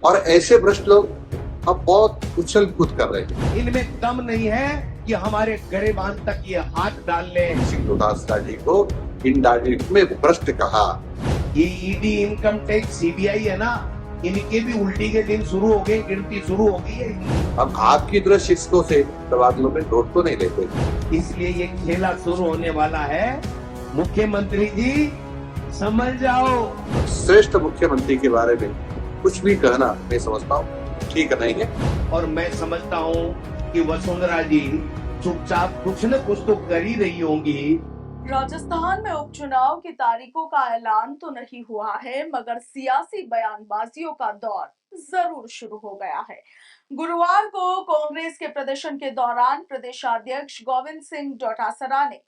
और ऐसे भ्रष्ट लोग अब बहुत उछल कूद कर रहे हैं। इनमें दम नहीं है कि हमारे गरेबान तक ये हाथ डाल ले। सिंह डोटासरा जी को इनडायरेक्ट में भ्रष्ट कहा। ये ईडी, इनकम टैक्स, सीबीआई है ना, इनके भी उल्टी के दिन शुरू हो गए, गिनती शुरू हो गई है। अब आपकी तरह शिक्षकों से तबादलों में नोट तो नहीं लेते, इसलिए ये खेला शुरू होने वाला है। मुख्यमंत्री जी समझ जाओ। श्रेष्ठ मुख्यमंत्री के बारे में कुछ भी कहना मैं समझता हूँ ठीक नहीं है। और मैं समझता हूँ कि वसुंधरा जी चुपचाप कुछ न कुछ तो कर ही रही होंगी। राजस्थान में उपचुनाव की तारीखों का ऐलान तो नहीं हुआ है, मगर सियासी बयानबाजियों का दौर जरूर शुरू हो गया है। गुरुवार को कांग्रेस के प्रदर्शन के दौरान प्रदेशाध्यक्ष गोविंद सिंह डोटासरा ने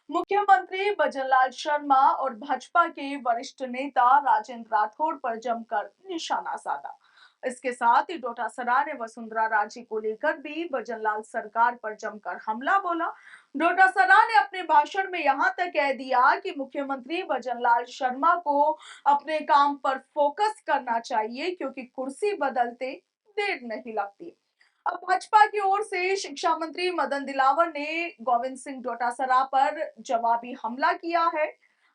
मुख्यमंत्री भजनलाल शर्मा और भाजपा के वरिष्ठ नेता राजेंद्र राठौड़ पर जमकर निशाना साधा। इसके साथ ही डोटासरा ने वसुंधरा राजे को लेकर भी भजनलाल सरकार पर जमकर हमला बोला। डोटासरा ने अपने भाषण में यहां तक कह दिया कि मुख्यमंत्री भजनलाल शर्मा को अपने काम पर फोकस करना चाहिए, क्योंकि कुर्सी बदलते देर नहीं लगती। अब भाजपा की ओर से शिक्षा मंत्री मदन दिलावर ने गोविंद सिंह डोटासरा पर जवाबी हमला किया है।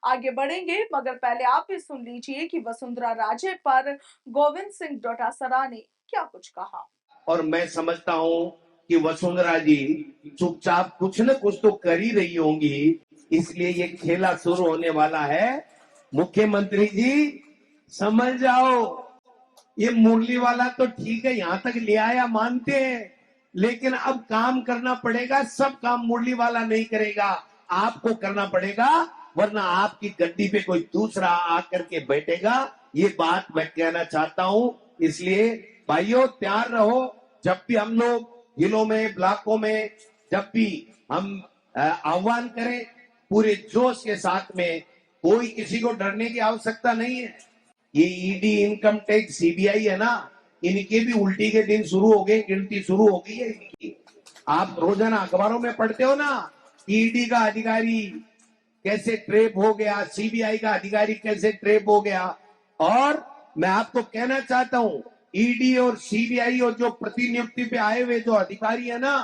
आगे बढ़ेंगे, मगर पहले आप भी सुन लीजिए कि वसुंधरा राजे पर गोविंद सिंह डोटासरा ने क्या कुछ कहा। और मैं समझता हूँ कि वसुंधरा जी चुपचाप कुछ न कुछ तो कर ही रही होंगी। इसलिए ये खेला शुरू होने वाला है। मुख्यमंत्री जी समझ जाओ। ये मुरली वाला तो ठीक है, यहां तक ले आया, मानते हैं, लेकिन अब काम करना पड़ेगा। सब काम मुरली वाला नहीं करेगा, आपको करना पड़ेगा, वरना आपकी गद्दी पे कोई दूसरा आकर के बैठेगा। ये बात मैं कहना चाहता हूं। इसलिए भाइयों तैयार रहो। जब भी हम लोग जिलों में, ब्लॉकों में, जब भी हम आह्वान करें, पूरे जोश के साथ में, कोई किसी को डरने की आवश्यकता नहीं है। ये ईडी, इनकम टैक्स, सीबीआई है ना, इनके भी उल्टी के दिन शुरू हो गए, गिनती शुरू हो गई है इनकी। आप रोजाना अखबारों में पढ़ते हो ना, ईडी का अधिकारी कैसे ट्रेप हो गया, सीबीआई का अधिकारी कैसे ट्रेप हो गया। और मैं आपको कहना चाहता हूं, ईडी और सीबीआई और जो प्रतिनियुक्ति पे आए हुए जो अधिकारी है ना,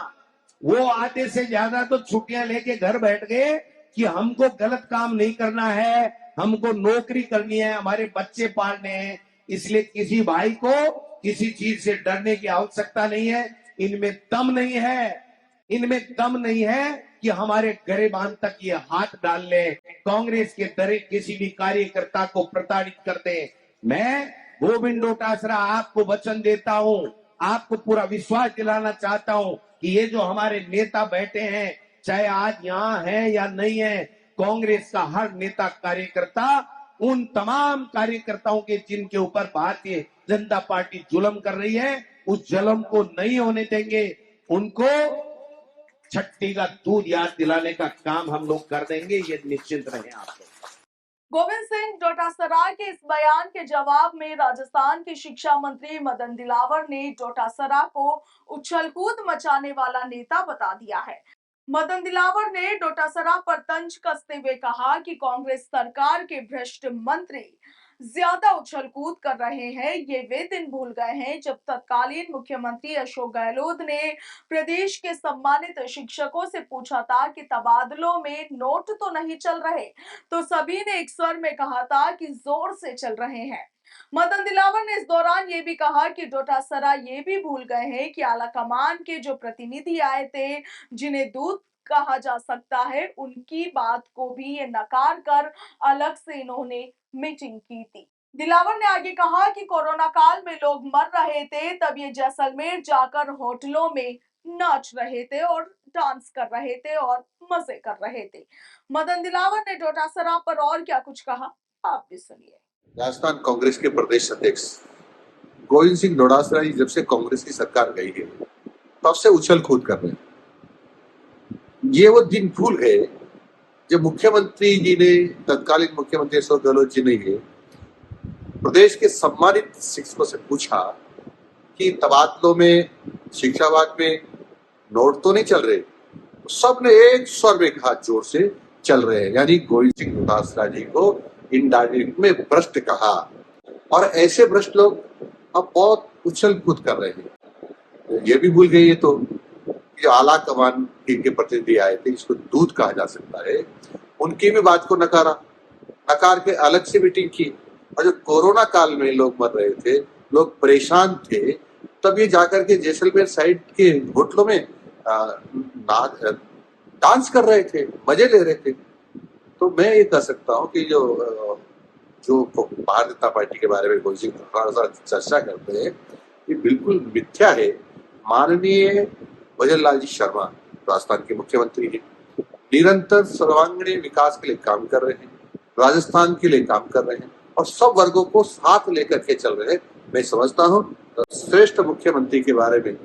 वो आधे से ज्यादा तो छुट्टियां लेके घर बैठ गए कि हमको गलत काम नहीं करना है, हमको नौकरी करनी है, हमारे बच्चे पालने हैं। इसलिए किसी भाई को किसी चीज से डरने की आवश्यकता नहीं है। इनमें दम नहीं है, इनमें दम नहीं है कि हमारे गरेबान तक ये हाथ डाल ले, कांग्रेस के दरे किसी भी कार्यकर्ता को प्रताड़ित करते। मैं गोविंद डोटासरा आपको वचन देता हूं, आपको पूरा विश्वास दिलाना चाहता हूं कि ये जो हमारे नेता बैठे हैं, चाहे आज यहाँ है या नहीं है, कांग्रेस का हर नेता कार्यकर्ता उन तमाम कार्यकर्ताओं के जिनके ऊपर भारतीय जनता पार्टी जुल्म कर रही है, उस जुल्म को नहीं होने देंगे। उनको छट्टी का दूध याद दिलाने का काम हम लोग कर देंगे, ये निश्चिंत रहे आप लोग। गोविंद सिंह डोटासरा के इस बयान के जवाब में राजस्थान के शिक्षा मंत्री मदन दिलावर ने डोटासरा को उछलकूद मचाने वाला नेता बता दिया है। मदन दिलावर ने डोटासरा पर तंज कसते हुए कहा कि कांग्रेस सरकार के भ्रष्ट मंत्री ज्यादा उछलकूद कर रहे हैं। ये वे दिन भूल गए हैं जब तत्कालीन मुख्यमंत्री अशोक गहलोत ने प्रदेश के सम्मानित शिक्षकों से पूछा था कि तबादलों में नोट तो नहीं चल रहे, तो सभी ने एक स्वर में कहा था कि जोर से चल रहे हैं। मदन दिलावर ने इस दौरान ये भी कहा कि डोटासरा ये भी भूल गए हैं कि आलाकमान के जो प्रतिनिधि आए थे, जिन्हें दूत कहा जा सकता है, उनकी बात को भी ये नकार कर अलग से इन्होंने मीटिंग की थी। दिलावर ने आगे कहा कि कोरोना काल में लोग मर रहे थे, तब ये जैसलमेर जाकर होटलों में नाच रहे थे और डांस कर रहे थे और मजे कर रहे थे। मदन दिलावर ने डोटासरा पर और क्या कुछ कहा, आप भी सुनिए। राजस्थान कांग्रेस के प्रदेश अध्यक्ष गोविंद सिंह डोटासरा जी जब से कांग्रेस की सरकार गई है, तब से उछल कूद कर रहे हैं। ये वो दिन भूल गए जब मुख्यमंत्री जी ने, तत्कालीन मुख्यमंत्री अशोक गहलोत जी ने प्रदेश के सम्मानित शिक्षकों से पूछा कि तबादलों में, शिक्षावाद में नोट तो नहीं चल रहे। सबने एक स्वर में कहा, जोर से चल रहे हैं। यानी गोविंद सिंह डोटासरा जी को इनडायरेक्ट में भ्रष्ट कहा। और ऐसे भ्रष्ट लोग अब बहुत उछल कूद कर रहे हैं। ये भी भूल गई है तो जो आला कमान के प्रतिनिधि आए थे, जिसको दूध कहा जा सकता है, उनकी भी बात को नकार के अलग से मीटिंग की। और जो कोरोना काल में लोग मर रहे थे, लोग परेशान थे, तब ये जाकर के जैसलमेर साइड के होटलों में डांस कर रहे थे, मजे ले रहे थे। तो मैं ये कह सकता हूँ कि जो भारतीय जनता पार्टी के बारे में कोई चर्चा करते हैं, ये बिल्कुल मिथ्या है। माननीय भजन लाल जी शर्मा राजस्थान के मुख्यमंत्री हैं, निरंतर सर्वांगीण विकास के लिए काम कर रहे हैं, राजस्थान के लिए काम कर रहे हैं और सब वर्गों को साथ लेकर के चल रहे हैं। मैं समझता हूँ श्रेष्ठ मुख्यमंत्री के बारे में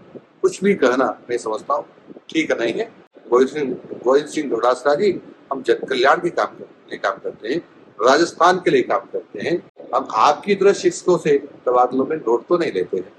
कुछ भी कहना मैं समझता हूँ ठीक नहीं है। गोविंद सिंह डोटासरा जी, हम जन कल्याण के काम करते हैं, राजस्थान के लिए काम करते हैं। हम आपकी तरह शिक्षकों से तबादलों में नोट तो नहीं लेते हैं।